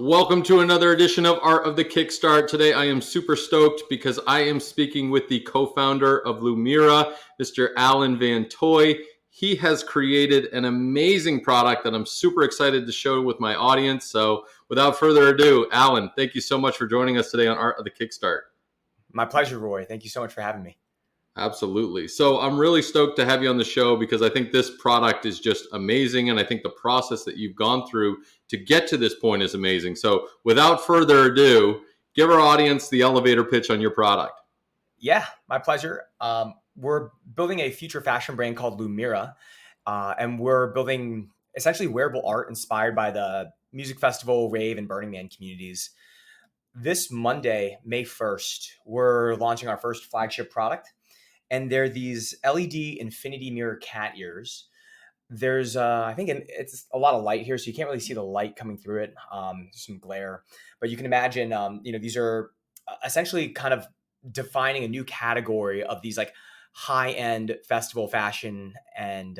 Welcome to another edition of Art of the Kickstart. Today I am super stoked because I am speaking with the co-founder of Lumira, Mr. Alan VanToai. He has created an amazing product that I'm super excited to show with my audience. So without further ado, Alan, thank you so much for joining us today on Art of the Kickstart. My pleasure, Roy. Thank you so much for having me. Absolutely. So I'm really stoked to have you on the show because I think this product is just amazing. And I think the process that you've gone through to get to this point is amazing. So without further ado, give our audience the elevator pitch on your product. Yeah, my pleasure. We're building a future fashion brand called Lumira, and we're building essentially wearable art inspired by the music festival, rave, and Burning Man communities. This Monday, May 1st, we're launching our first flagship product. And they're these LED infinity mirror cat ears. There's, I think it's a lot of light here, so you can't really see the light coming through it. There's some glare, but you can imagine, these are essentially kind of defining a new category of these like high-end festival fashion and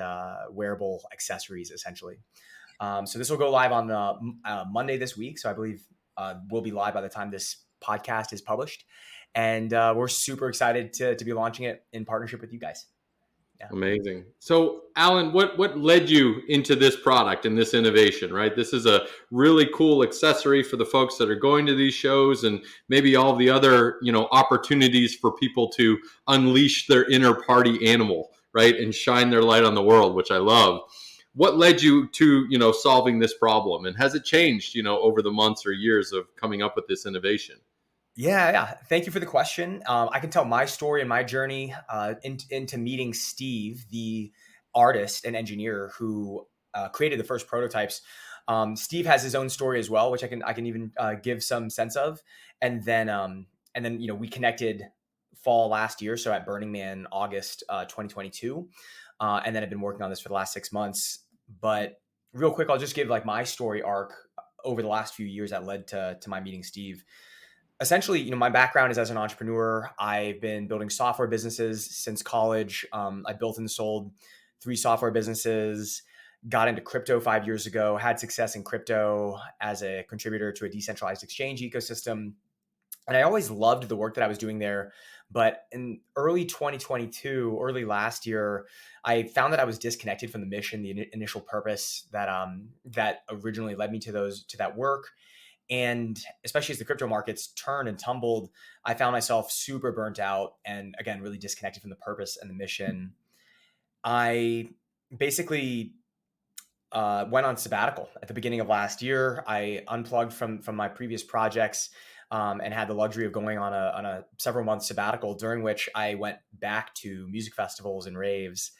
wearable accessories, essentially. So this will go live on Monday this week. So I believe we'll be live by the time this podcast is published. And we're super excited to be launching it in partnership with you guys. Yeah. Amazing. So, Alan, what led you into this product and this innovation, right? This is a really cool accessory for the folks that are going to these shows and maybe all the other, opportunities for people to unleash their inner party animal, right? And shine their light on the world, which I love. What led you to, solving this problem? And has it changed, over the months or years of coming up with this innovation? Yeah. Thank you for the question. I can tell my story and my journey into meeting Steve, the artist and engineer who created the first prototypes. Steve has his own story as well, which I can even give some sense of. And then we connected fall last year, so at Burning Man, August 2022, and then I've been working on this for the last 6 months. But real quick, I'll just give like my story arc over the last few years that led to my meeting Steve. Essentially, my background is as an entrepreneur. I've been building software businesses since college. I built and sold 3 software businesses, got into crypto 5 years ago, had success in crypto as a contributor to a decentralized exchange ecosystem. And I always loved the work that I was doing there. But in early 2022, early last year, I found that I was disconnected from the mission, the initial purpose that originally led me to that work. And especially as the crypto markets turned and tumbled, I found myself super burnt out and, again, really disconnected from the purpose and the mission. I basically went on sabbatical at the beginning of last year. I unplugged from my previous projects and had the luxury of going on a several month sabbatical, during which I went back to music festivals and raves.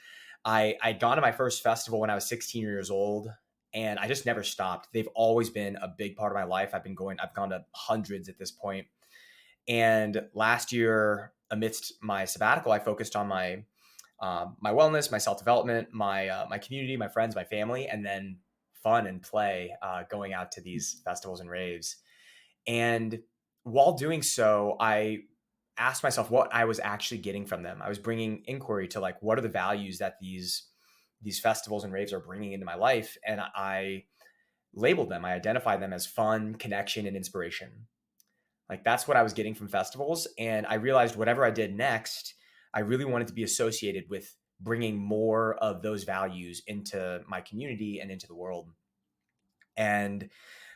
I'd gone to my first festival when I was 16 years old. And I just never stopped. They've always been a big part of my life. I've gone to hundreds at this point. And last year, amidst my sabbatical, I focused on my wellness, my self-development, my community, my friends, my family, and then fun and play, going out to these festivals and raves. And while doing so, I asked myself what I was actually getting from them. I was bringing inquiry to like, what are the values that these festivals and raves are bringing into my life. And I labeled them, I identified them as fun, connection, and inspiration. Like that's what I was getting from festivals. And I realized whatever I did next, I really wanted to be associated with bringing more of those values into my community and into the world. And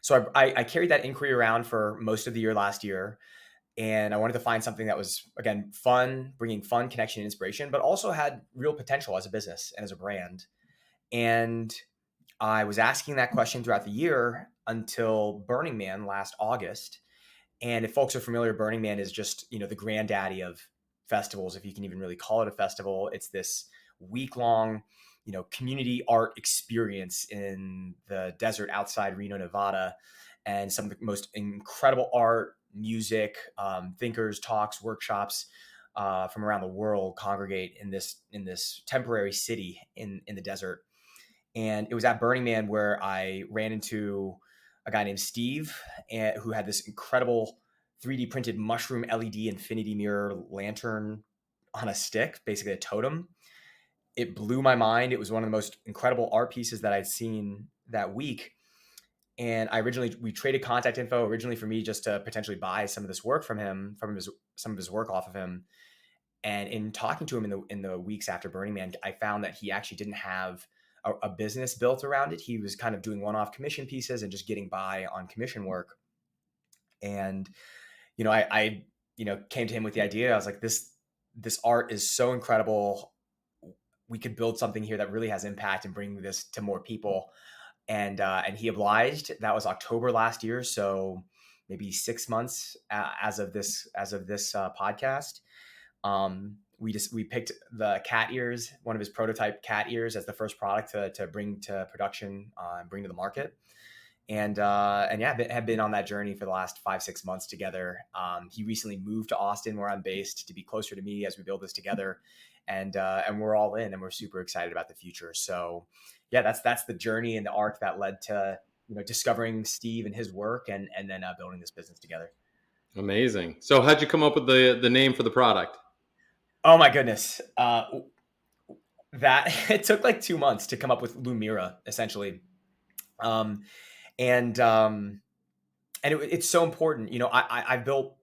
so I carried that inquiry around for most of the year last year. And I wanted to find something that was, again, fun, bringing fun, connection, and inspiration, but also had real potential as a business and as a brand. And I was asking that question throughout the year until Burning Man last August. And if folks are familiar, Burning Man is just, the granddaddy of festivals, if you can even really call it a festival. It's this week-long, community art experience in the desert outside Reno, Nevada. And some of the most incredible art, music, thinkers, talks, workshops from around the world congregate in this temporary city in the desert. And it was at Burning Man where I ran into a guy named Steve, who had this incredible 3D printed mushroom LED infinity mirror lantern on a stick, basically a totem. It blew my mind. It was one of the most incredible art pieces that I'd seen that week. And we traded contact info originally for me just to potentially buy some of this work from him, some of his work off of him. And in talking to him in the weeks after Burning Man, I found that he actually didn't have a business built around it. He was kind of doing one-off commission pieces and just getting by on commission work. And I came to him with the idea. I was like, this art is so incredible. We could build something here that really has impact and bring this to more people. And he obliged. That was October last year, so maybe 6 months as of this podcast. We picked the cat ears, one of his prototype cat ears, as the first product to bring to production and bring to the market. And have been on that journey for the last 5-6 months together. He recently moved to Austin, where I'm based, to be closer to me as we build this together. And we're all in, and we're super excited about the future. So yeah, that's the journey and the arc that led to discovering Steve and his work, and then building this business together. Amazing. So how'd you come up with the name for the product? Oh my goodness. That it took like 2 months to come up with Lumira, essentially. It's so important. I've built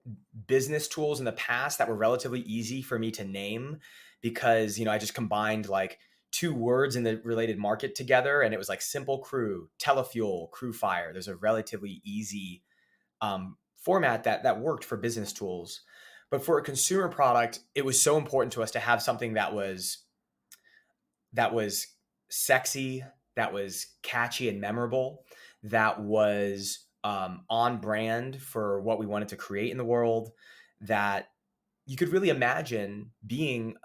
business tools in the past that were relatively easy for me to name because, I just combined like 2 words in the related market together, and it was like Simple Crew, Telefuel, Crew Fire. There's a relatively easy format that worked for business tools. But for a consumer product, it was so important to us to have something that was sexy, that was catchy and memorable, that was on brand for what we wanted to create in the world, that you could really imagine being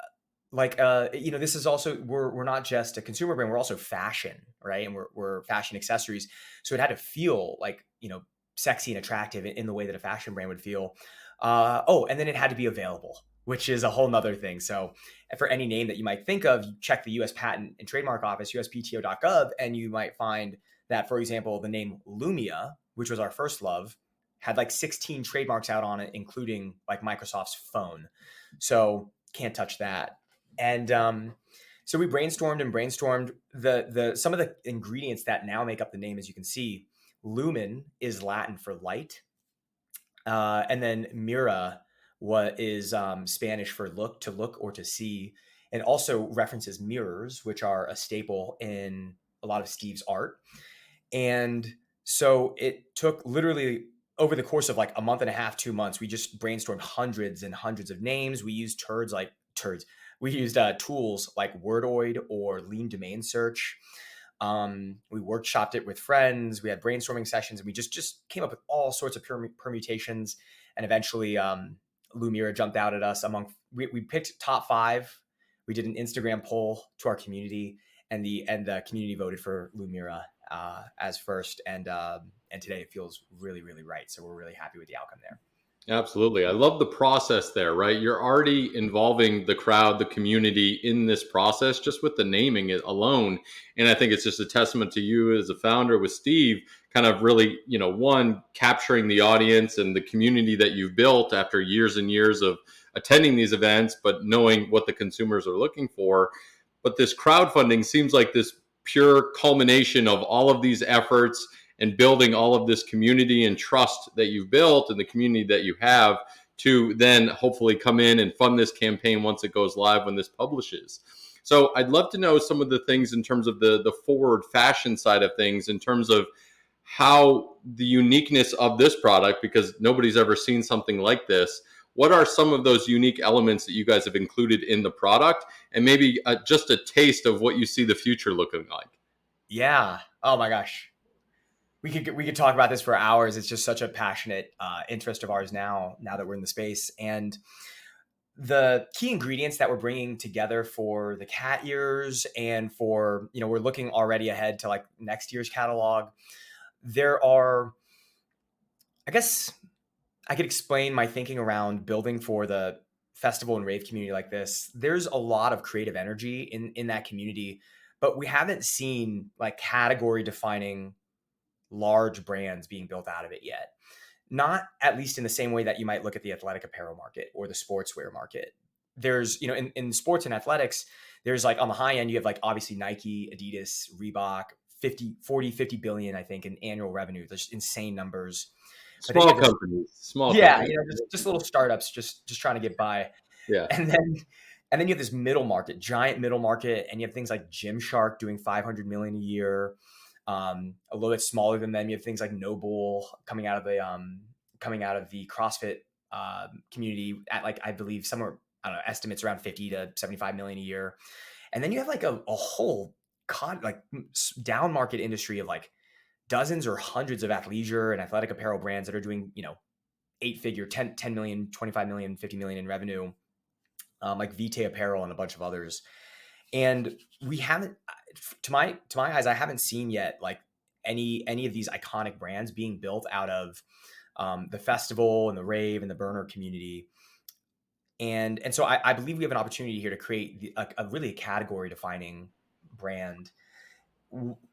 like, this is also, we're not just a consumer brand, we're also fashion, right? And we're fashion accessories. So it had to feel like, sexy and attractive in the way that a fashion brand would feel. And then it had to be available, which is a whole nother thing. So for any name that you might think of, you check the US Patent and Trademark Office, uspto.gov, and you might find that, for example, the name Lumia, which was our first love, had like 16 trademarks out on it, including like Microsoft's phone. So can't touch that. And so we brainstormed the some of the ingredients that now make up the name. As you can see, lumen is Latin for light. And then mira is Spanish for look, to look or to see, and also references mirrors, which are a staple in a lot of Steve's art. And so it took literally over the course of like a month and a half, 2 months, we just brainstormed hundreds and hundreds of names. We used tools like Wordoid or Lean Domain Search. We workshopped it with friends. We had brainstorming sessions, and we just came up with all sorts of permutations. And eventually, Lumira jumped out at us. We picked top 5. We did an Instagram poll to our community, and the community voted for Lumira as first. And today it feels really, really right. So we're really happy with the outcome there. Absolutely. I love the process there, right? You're already involving the crowd, the community in this process just with the naming it alone. And I think it's just a testament to you as a founder with Steve, kind of really, one, capturing the audience and the community that you've built after years and years of attending these events, but knowing what the consumers are looking for. But this crowdfunding seems like this pure culmination of all of these efforts and building all of this community and trust that you've built and the community that you have to then hopefully come in and fund this campaign once it goes live, when this publishes. So I'd love to know some of the things in terms of the forward fashion side of things, in terms of how the uniqueness of this product, because nobody's ever seen something like this. What are some of those unique elements that you guys have included in the product, and maybe just a taste of what you see the future looking like? Yeah. Oh my gosh. We could talk about this for hours. It's just such a passionate interest of ours now that we're in the space. And the key ingredients that we're bringing together for the cat ears, and for, we're looking already ahead to like next year's catalog. There are, I guess I could explain my thinking around building for the festival and rave community like this. There's a lot of creative energy in that community, but we haven't seen like category defining large brands being built out of it yet. Not at least in the same way that you might look at the athletic apparel market or the sportswear market. There's, in sports and athletics, there's like on the high end, you have like obviously Nike, Adidas, Reebok, 50 billion, I think, in annual revenue. There's insane numbers. But then you Small have this, companies, small yeah, companies. just little startups, just trying to get by. Yeah. And then you have this middle market, giant middle market, and you have things like Gymshark doing 500 million a year. A little bit smaller than them, you have things like Noble coming out of the CrossFit community at, like, I believe somewhere, I don't know, estimates around 50 to 75 million a year. And then you have like a whole down market industry of like dozens or hundreds of athleisure and athletic apparel brands that are doing, 8-figure, 10 million, 25 million, 50 million in revenue, like Vitae Apparel and a bunch of others. And we haven't, to my eyes, I haven't seen yet like any of these iconic brands being built out of the festival and the rave and the burner community. And so I believe we have an opportunity here to create a really category defining brand.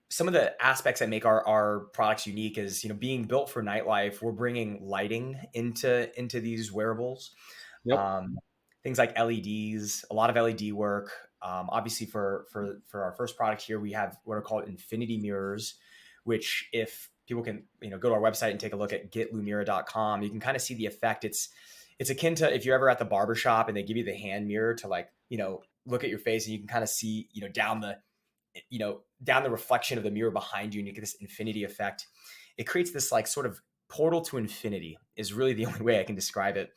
Some of the aspects that make our products unique is, being built for nightlife. We're bringing lighting into these wearables. Yep. Um, Things like LEDs, a lot of LED work. Obviously, for our first product here, we have what are called infinity mirrors, which, if people can go to our website and take a look at getlumira.com, you can kind of see the effect. It's akin to if you're ever at the barbershop and they give you the hand mirror to, like, look at your face, and you can kind of see down the reflection of the mirror behind you, and you get this infinity effect. It creates this like sort of portal to infinity is really the only way I can describe it.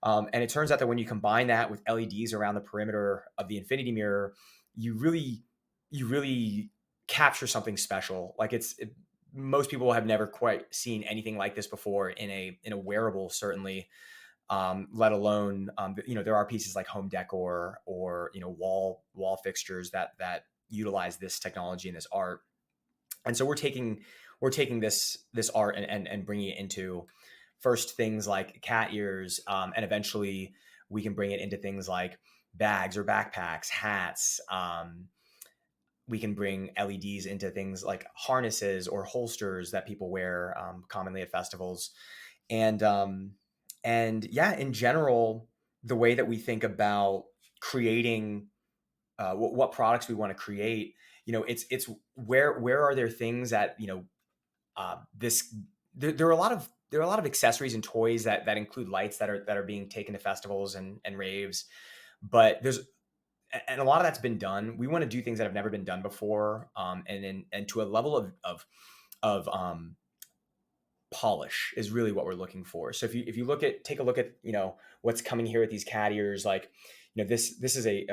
And it turns out that when you combine that with LEDs around the perimeter of the infinity mirror, you really capture something special. Like most people have never quite seen anything like this before in a wearable, certainly. Let alone, there are pieces like home decor or, wall fixtures that utilize this technology and this art. And so we're taking this art and bringing it into first things like cat ears, and eventually we can bring it into things like bags or backpacks, hats. We can bring LEDs into things like harnesses or holsters that people wear commonly at festivals. And yeah, in general, the way that we think about creating what products we want to create, it's where are there things that this there are a lot of accessories and toys that include lights that are being taken to festivals and raves, but and a lot of that's been done. We want to do things that have never been done before, and to a level of polish is really what we're looking for. So if you take a look at what's coming here with these cat ears, like this is a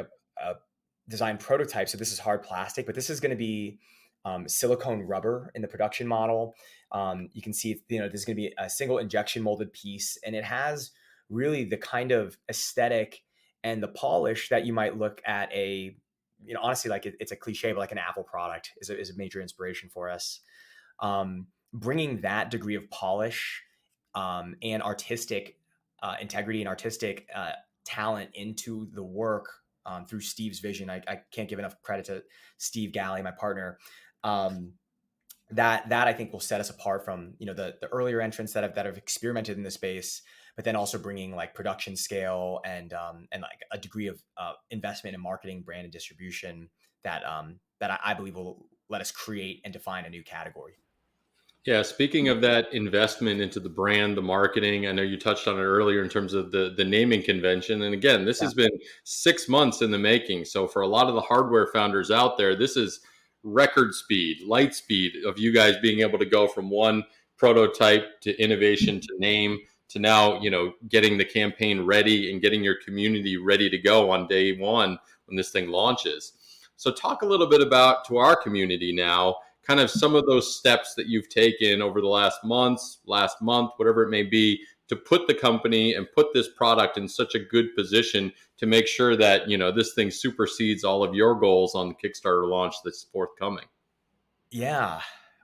design prototype, so this is hard plastic, but this is going to be silicone rubber in the production model. You can see this is going to be a single injection molded piece, and it has really the kind of aesthetic and the polish that you might look at honestly, like it's a cliche, but like an Apple product is a major inspiration for us. Bringing that degree of polish and artistic integrity and artistic talent into the work through Steve's vision. I can't give enough credit to Steve Galley, my partner. That I think will set us apart from the earlier entrants that have experimented in this space, but then also bringing like production scale and like a degree of investment in marketing, brand, and distribution that I believe will let us create and define a new category. Yeah, speaking of that investment into the brand, the marketing, I know you touched on it earlier in terms of the naming convention. And again, this has been 6 months in the making. So for a lot of the hardware founders out there, this is record speed, light speed of you guys being able to go from one prototype to innovation to name to now, getting the campaign ready and getting your community ready to go on day one when this thing launches. So talk a little bit about, to our community now, kind of some of those steps that you've taken over the last month, whatever it may be, to put the company and put this product in such a good position to make sure that, this thing supersedes all of your goals on the Kickstarter launch that's forthcoming. Yeah.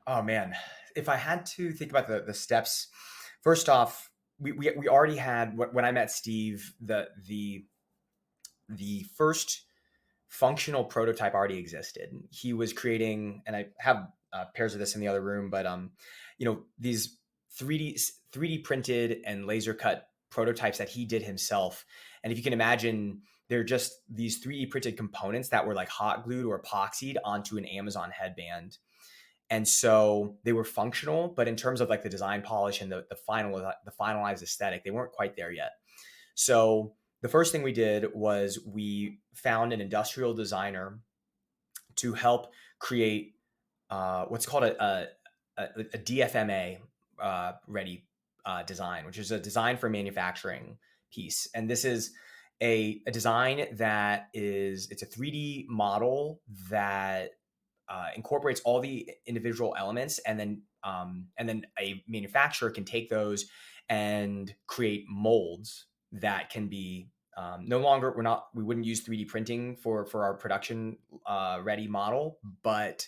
Oh man. If I had to think about the steps, first off, we already had, when I met Steve, the first functional prototype already existed. He was creating, and I have pairs of this in the other room, but these 3D printed and laser cut prototypes that he did himself. And if you can imagine, they're just these 3D printed components that were like hot glued or epoxied onto an Amazon headband. And so they were functional, but in terms of like the design polish and the finalized aesthetic, they weren't quite there yet. So the first thing we did was we found an industrial designer to help create what's called a DFMA ready design, which is a design for manufacturing piece. And this is a design that it's a 3D model that incorporates all the individual elements, and then a manufacturer can take those and create molds that can be no longer we wouldn't use 3D printing for our production ready model, but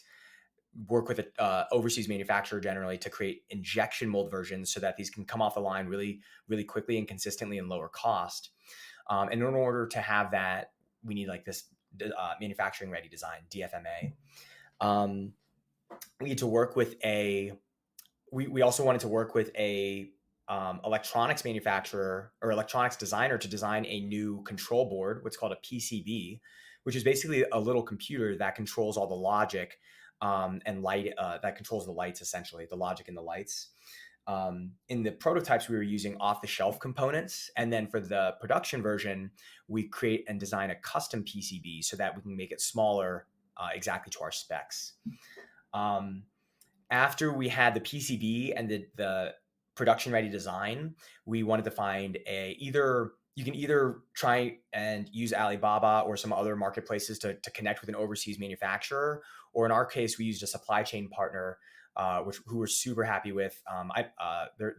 work with a overseas manufacturer generally to create injection mold versions so that these can come off the line really, really quickly and consistently and lower cost. And in order to have that, we need like this manufacturing ready design, DFMA. We need to work with we also wanted to work with a electronics manufacturer or electronics designer to design a new control board, what's called a PCB, which is basically a little computer that controls all the logic and light that controls the lights, essentially the logic in the lights. In the prototypes, we were using off-the-shelf components, and then for the production version, we create and design a custom PCB so that we can make it smaller exactly to our specs. After we had the PCB and the production ready design, we wanted to find you can either try and use Alibaba or some other marketplaces to connect with an overseas manufacturer, or in our case, we used a supply chain partner, who we're super happy with.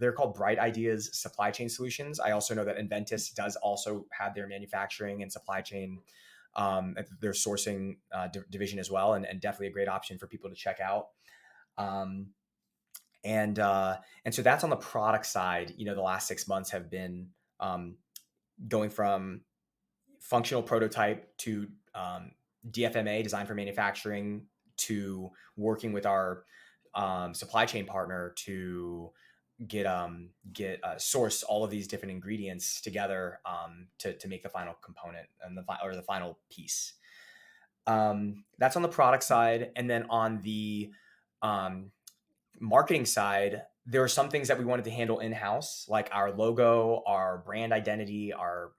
They're called Bright Ideas Supply Chain Solutions. I also know that Inventus does also have their manufacturing and supply chain, their sourcing division as well, and definitely a great option for people to check out. And so that's on the product side. The last 6 months have been going from functional prototype to DFMA, design for manufacturing, to working with our supply chain partner to get source all of these different ingredients together to make the final component and the final piece. That's on the product side. And then on the marketing side, there are some things that we wanted to handle in-house, like our logo, our brand identity, our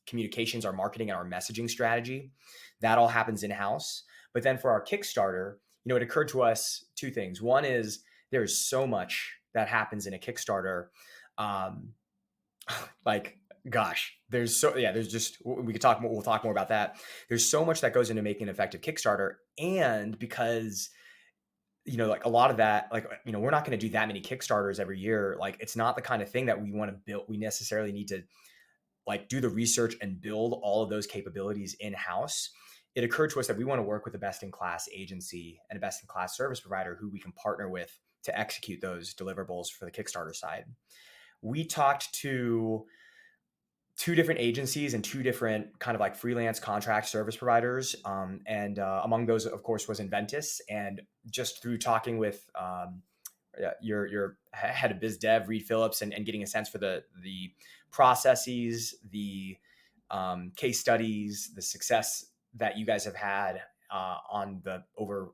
communications, our marketing, and our messaging strategy. That all happens in-house. But then for our Kickstarter, it occurred to us two things. One is there's so much that happens in a Kickstarter. Like, gosh, there's just, we'll talk more about that. There's so much that goes into making an effective Kickstarter. And because like a lot of that, like, we're not going to do that many Kickstarters every year. Like, it's not the kind of thing that we want to build. We necessarily need to like do the research and build all of those capabilities in-house. It occurred to us that we want to work with a best-in-class agency and a best-in-class service provider who we can partner with to execute those deliverables for the Kickstarter side. We talked to 2 different agencies and 2 different kind of like freelance contract service providers. And among those, of course, was Inventus. And just through talking with your head of biz dev, Reed Phillips, and getting a sense for the processes, the case studies, the success that you guys have had on the over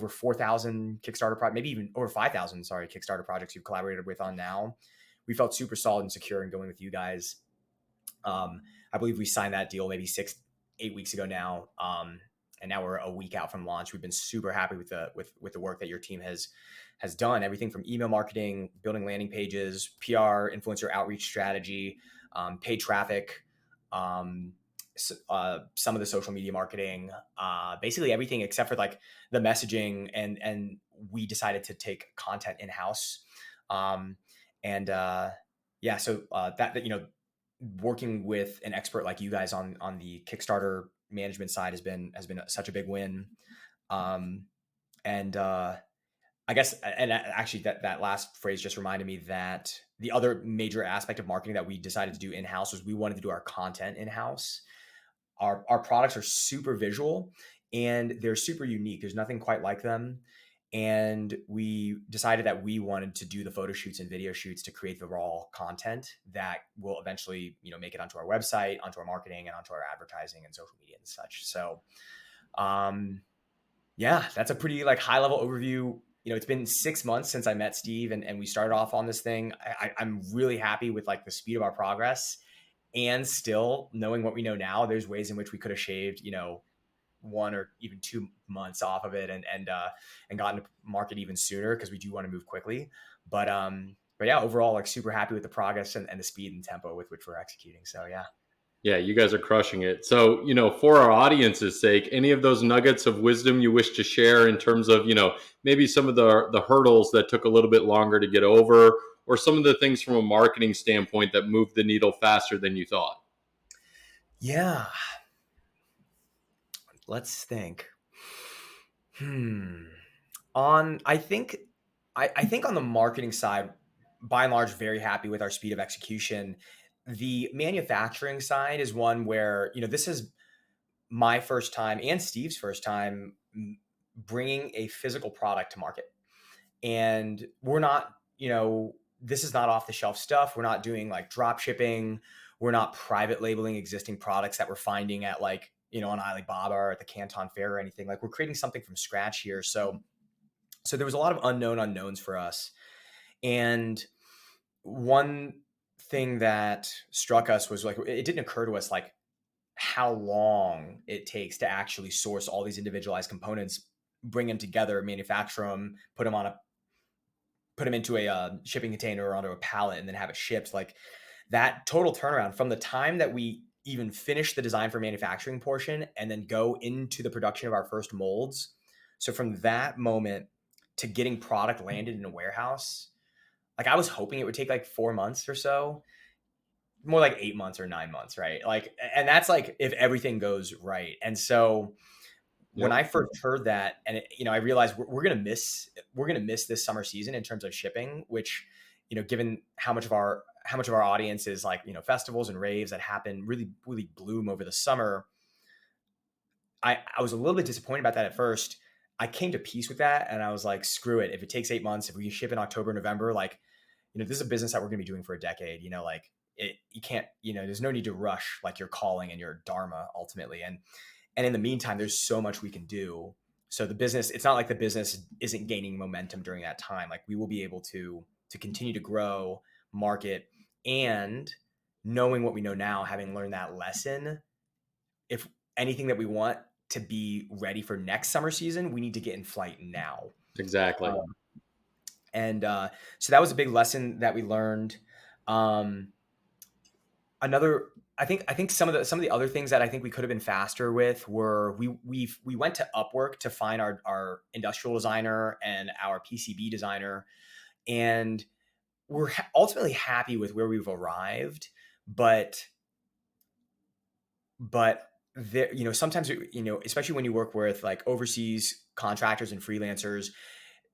4,000 Kickstarter maybe even over 5,000, Kickstarter projects you've collaborated with on now. We felt super solid and secure in going with you guys. I believe we signed that deal maybe 6-8 weeks ago now. And now we're a week out from launch. We've been super happy with the work that your team has done. Everything from email marketing, building landing pages, PR, influencer outreach strategy, paid traffic, some of the social media marketing, basically everything except for like the messaging. And we decided to take content in-house. Working with an expert like you guys on the Kickstarter management side has been such a big win. I guess, and actually that last phrase just reminded me that the other major aspect of marketing that we decided to do in-house was we wanted to do our content in-house. Our products are super visual and they're super unique. There's nothing quite like them. And we decided that we wanted to do the photo shoots and video shoots to create the raw content that will eventually, make it onto our website, onto our marketing, and onto our advertising and social media and such. So, Yeah, that's a pretty like high level overview. It's been 6 months since I met Steve and we started off on this thing. I'm really happy with like the speed of our progress, and still knowing what we know now, there's ways in which we could have shaved, 1 or even 2 months off of it and gotten to market even sooner because we do want to move quickly. But yeah, overall, like super happy with the progress and the speed and tempo with which we're executing. So yeah. Yeah, you guys are crushing it. So, for our audience's sake, any of those nuggets of wisdom you wish to share in terms of, maybe some of the hurdles that took a little bit longer to get over, or some of the things from a marketing standpoint that moved the needle faster than you thought? Yeah. Let's think. On I think on the marketing side, by and large, very happy with our speed of execution. The manufacturing side is one where, this is my first time and Steve's first time bringing a physical product to market. And we're not, this is not off the shelf stuff. We're not doing like drop shipping. We're not private labeling existing products that we're finding at like, on Alibaba or at the Canton Fair or anything. Like we're creating something from scratch here. So there was a lot of unknown unknowns for us. And one thing that struck us was like, it didn't occur to us like how long it takes to actually source all these individualized components, bring them together, manufacture them, put them into a shipping container or onto a pallet, and then have it shipped. Like that total turnaround from the time that we even finish the design for manufacturing portion and then go into the production of our first molds. So from that moment to getting product landed in a warehouse, like I was hoping it would take like 4 months or so, more like 8 months or 9 months, right? Like, and that's like if everything goes right. And so when Yep. I first heard that, and I realized we're gonna miss this summer season in terms of shipping, which, given how much of our audience is like, festivals and raves that happen really really bloom over the summer. I was a little bit disappointed about that at first. I came to peace with that, and I was like, screw it. If it takes 8 months, if we ship in October, November, like, this is a business that we're gonna be doing for a decade. Like you can't, there's no need to rush like your calling and your dharma ultimately. And in the meantime, there's so much we can do. So the business, it's not like the business isn't gaining momentum during that time. Like we will be able to continue to grow, market, and knowing what we know now, having learned that lesson, if anything that we want to be ready for next summer season, we need to get in flight now. Exactly. Um, and so that was a big lesson that we learned. Um, another I think some of the other things that I think we could have been faster with were we went to Upwork to find our industrial designer and our PCB designer, and we're ultimately happy with where we've arrived, but there, sometimes, especially when you work with like overseas contractors and freelancers,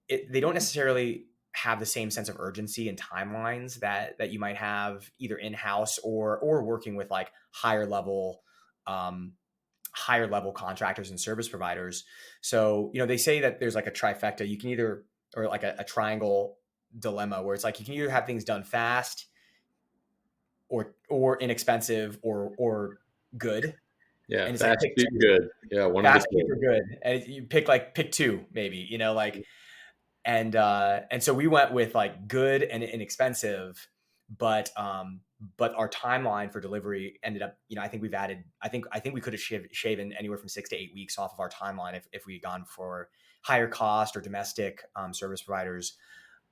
they don't necessarily have the same sense of urgency and timelines that you might have either in-house or working with like um, higher level contractors and service providers. So, they say that there's like a trifecta. You can either, or like a triangle dilemma where it's like you can either have things done fast or inexpensive or good. Yeah, And it's like fast, pick cheap, two. good. Yeah, one of the Fast, cheap, two. or good. And you pick two, maybe, like. And so we went with like good and inexpensive, but our timeline for delivery ended up, I think we could have shaven anywhere from 6 to 8 weeks off of our timeline if we had gone for higher cost or domestic service providers.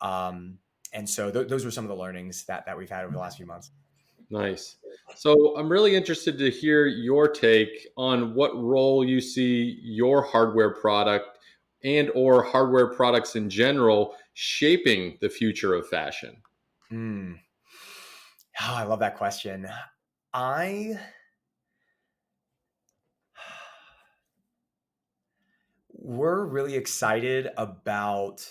And so those were some of the learnings that we've had over the last few months. Nice. So I'm really interested to hear your take on what role you see your hardware product and or hardware products in general shaping the future of fashion. Hmm. Oh, I love that question. I We're really excited about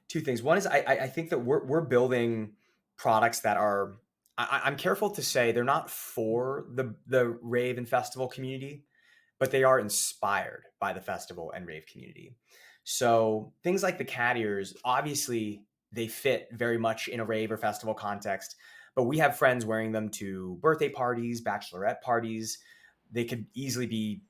two things. One is I think that we're building products that are, I'm careful to say they're not for the rave and festival community, but they are inspired by the festival and rave community. So things like the cat ears, obviously they fit very much in a rave or festival context, but we have friends wearing them to birthday parties, bachelorette parties. They could easily be,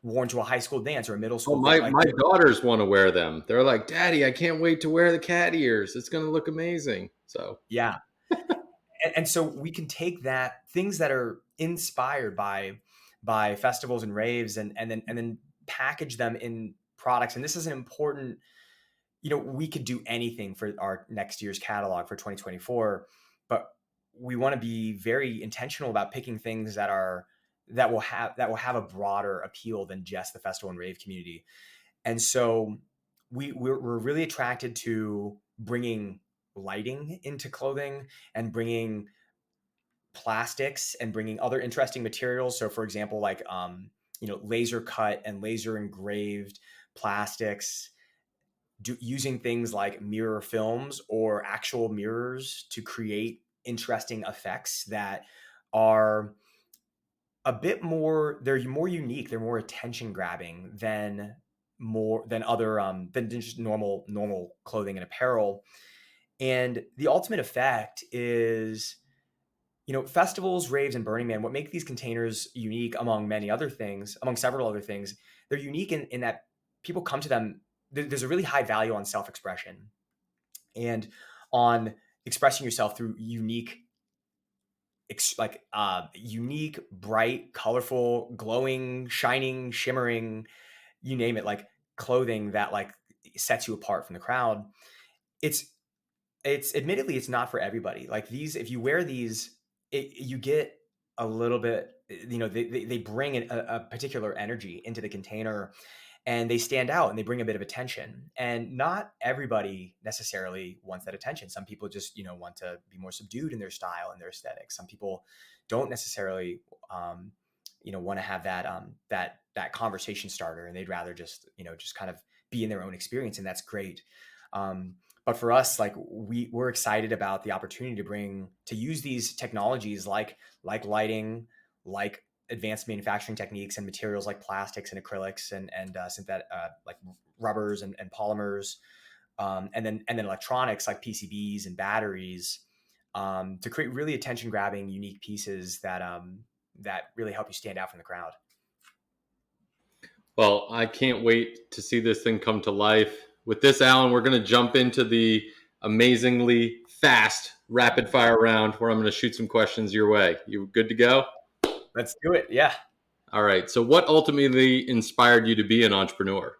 worn to a high school dance or a middle Oh, school dance. my daughters want to wear them. They're like, Daddy, I can't wait to wear the cat ears. It's going to look amazing. So, Yeah. And so we can take that, things that are inspired by festivals and raves, and then package them in products. And this is an important, we could do anything for our next year's catalog for 2024, but we want to be very intentional about picking things that will have a broader appeal than just the festival and rave community. And so we're really attracted to bringing lighting into clothing, and bringing plastics, and bringing other interesting materials. So for example, like laser cut and laser engraved plastics, using things like mirror films or actual mirrors to create interesting effects that are a bit more, they're more unique, they're more attention grabbing than other than just normal clothing and apparel. And the ultimate effect is, festivals, raves, and Burning Man, what make these containers unique among several other things, they're unique in that people come to them. There's a really high value on self-expression, and on expressing yourself through unique, bright, colorful, glowing, shining, shimmering, you name it, like clothing that like sets you apart from the crowd. It's admittedly, it's not for everybody. Like these, if you wear these, you get a little bit, they bring a particular energy into the container, and they stand out, and they bring a bit of attention. And not everybody necessarily wants that attention. Some people just, want to be more subdued in their style and their aesthetic. Some people don't necessarily, want to have that conversation starter, and they'd rather just, just kind of be in their own experience. And that's great. But for us, like we're excited about the opportunity to use these technologies like lighting, like advanced manufacturing techniques and materials like plastics and acrylics and synthetic like rubbers and polymers, and then electronics like PCBs and batteries, to create really attention grabbing, unique pieces that really help you stand out from the crowd. well, I can't wait to see this thing come to life. With this, Alan, we're going to jump into the amazingly fast rapid fire round where I'm going to shoot some questions your way. You good to go? Let's do it. Yeah. All right. So, what ultimately inspired you to be an entrepreneur?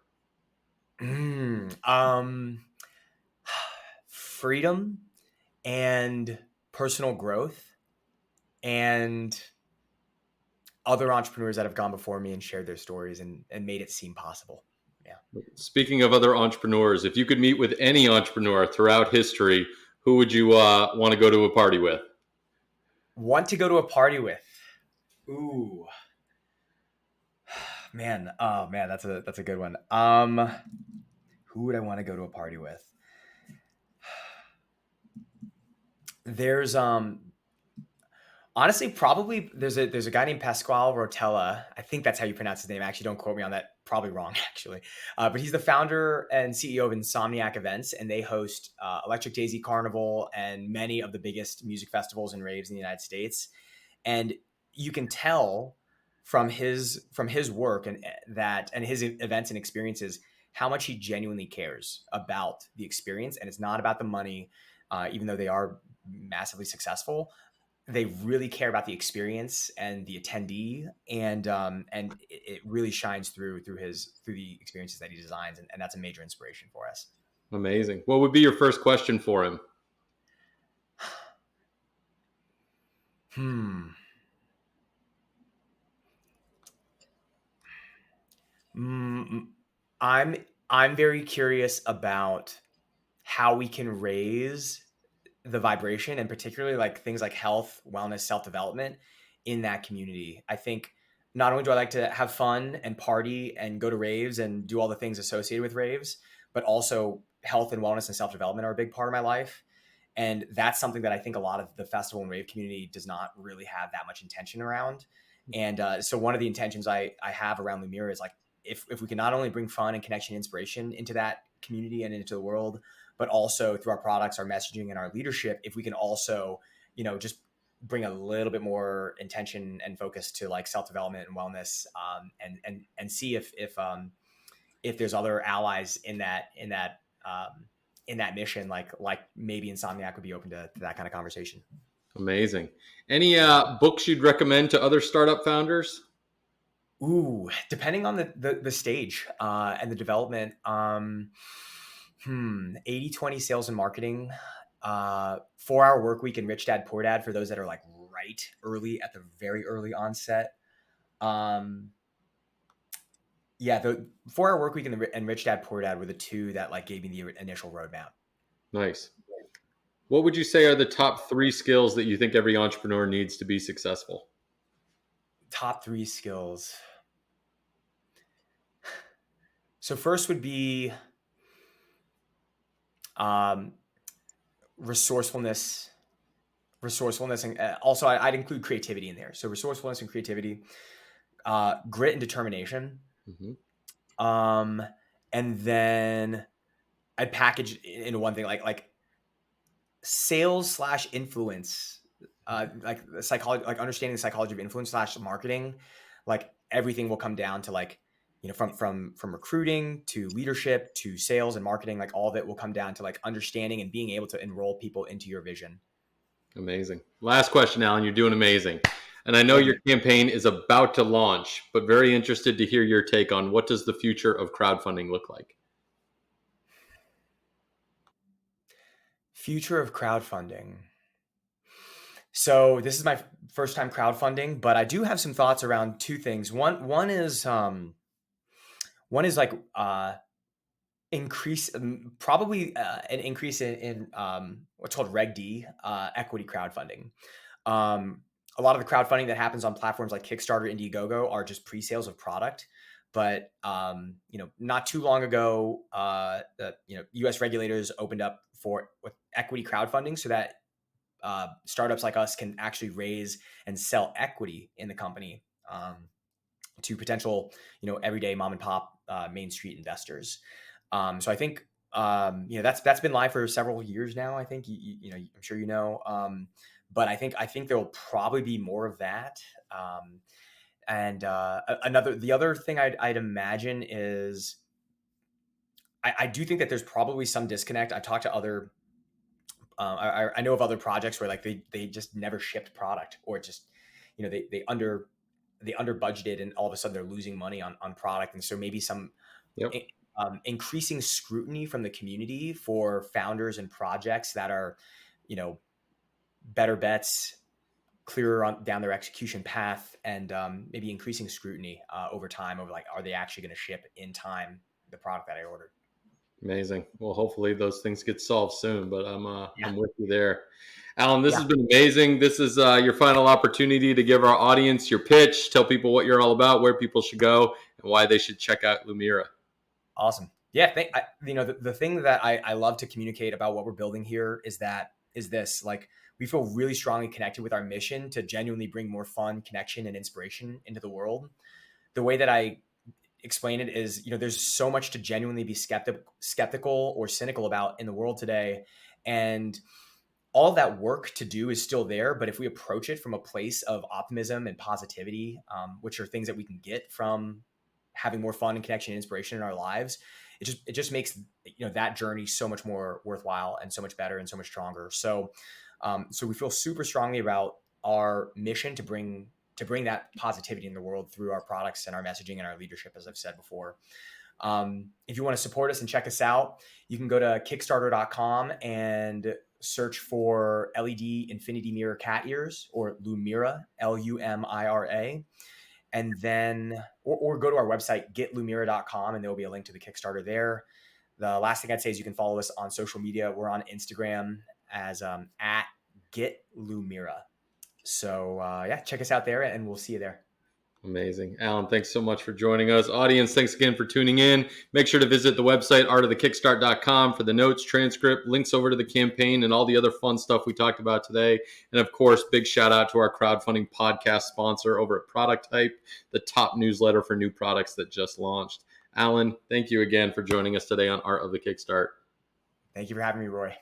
Freedom and personal growth, and other entrepreneurs that have gone before me and shared their stories and made it seem possible. Yeah. Speaking of other entrepreneurs, if you could meet with any entrepreneur throughout history, who would you want to go to a party with? Want to go to a party with? Ooh, man. Oh man, that's a good one. Who would I want to go to a party with? There's honestly, probably there's a guy named Pasquale Rotella. I think that's how you pronounce his name. Actually, don't quote me on that. Probably wrong, actually. But he's the founder and CEO of Insomniac Events, and they host Electric Daisy Carnival and many of the biggest music festivals and raves in the United States. And you can tell from his work and his events and experiences how much he genuinely cares about the experience. And it's not about the money, even though they are massively successful. They really care about the experience and the attendee, and it really shines through the experiences that he designs, and that's a major inspiration for us. Amazing. What would be your first question for him? I'm very curious about how we can raise the vibration, and particularly like things like health, wellness, self-development in that community. I think not only do I like to have fun and party and go to raves and do all the things associated with raves, but also health and wellness and self-development are a big part of my life. And that's something that I think a lot of the festival and rave community does not really have that much intention around. And so one of the intentions I have around Lumira is like, if we can not only bring fun and connection, inspiration into that community and into the world, but also through our products, our messaging, and our leadership, if we can also, just bring a little bit more intention and focus to like self-development and wellness, and see if there's other allies in that mission, like maybe Insomniac would be open to that kind of conversation. Amazing. Any books you'd recommend to other startup founders? Ooh, depending on the stage and the development. 80/20 sales and marketing, 4-Hour Workweek and Rich Dad Poor Dad for those that are like right early at the very early onset. Yeah, the 4-Hour Workweek and Rich Dad Poor Dad were the two that like gave me the initial roadmap. Nice. What would you say are the top 3 skills that you think every entrepreneur needs to be successful? Top 3 skills. So first would be resourcefulness, and also I'd include creativity in there. So resourcefulness and creativity, grit and determination. Mm-hmm. And then I'd package into one thing like sales / influence, like the psychology, like understanding the psychology of influence / marketing. Like everything will come down to like, from recruiting to leadership to sales and marketing, like all of it will come down to like understanding and being able to enroll people into your vision. Amazing. Last question, Alan. You're doing amazing. And I know your campaign is about to launch, but very interested to hear your take on what does the future of crowdfunding look like? Future of crowdfunding. So this is my first time crowdfunding, but I do have some thoughts around 2 things. One is like increase, probably an increase in what's called Reg D, equity crowdfunding. A lot of the crowdfunding that happens on platforms like Kickstarter, Indiegogo are just pre-sales of product. But not too long ago, U.S. regulators opened up with equity crowdfunding so that startups like us can actually raise and sell equity in the company to potential, everyday mom and pop Main Street investors. So I think that's been live for several years now. I think I'm sure but I think there will probably be more of that. And the other thing I'd imagine is I do think that there's probably some disconnect. I've talked to other. I know of other projects where like they just never shipped product, or just they under budgeted, and all of a sudden they're losing money on product. And so maybe some Yep. increasing scrutiny from the community for founders and projects that are better bets, clearer down their execution path, and maybe increasing scrutiny over time over like, are they actually going to ship in time the product that I ordered? Amazing. Well, hopefully those things get solved soon, but I'm Yeah. with you there. Alan, this Yeah. has been amazing. This is your final opportunity to give our audience your pitch, tell people what you're all about, where people should go, and why they should check out Lumira. Awesome. Yeah. The thing that I love to communicate about what we're building here is this, like, we feel really strongly connected with our mission to genuinely bring more fun, connection, and inspiration into the world. The way that I explain it is, there's so much to genuinely be skeptical or cynical about in the world today. And all of that work to do is still there. But if we approach it from a place of optimism and positivity, which are things that we can get from having more fun and connection and inspiration in our lives, it just makes that journey so much more worthwhile and so much better and so much stronger. So we feel super strongly about our mission to bring that positivity in the world through our products and our messaging and our leadership, as I've said before. If you want to support us and check us out, you can go to Kickstarter.com and search for LED Infinity Mirror Cat Ears, or Lumira, Lumira. And then, or go to our website, getlumira.com, and there will be a link to the Kickstarter there. The last thing I'd say is you can follow us on social media. We're on Instagram as at getlumira. So check us out there, and we'll see you there. Amazing. Alan, thanks so much for joining us. Audience, thanks again for tuning in. Make sure to visit the website, artofthekickstart.com, for the notes, transcript, links over to the campaign, and all the other fun stuff we talked about today. And of course, big shout out to our crowdfunding podcast sponsor over at Product Type, the top newsletter for new products that just launched. Alan, thank you again for joining us today on Art of the Kickstart. Thank you for having me, Roy.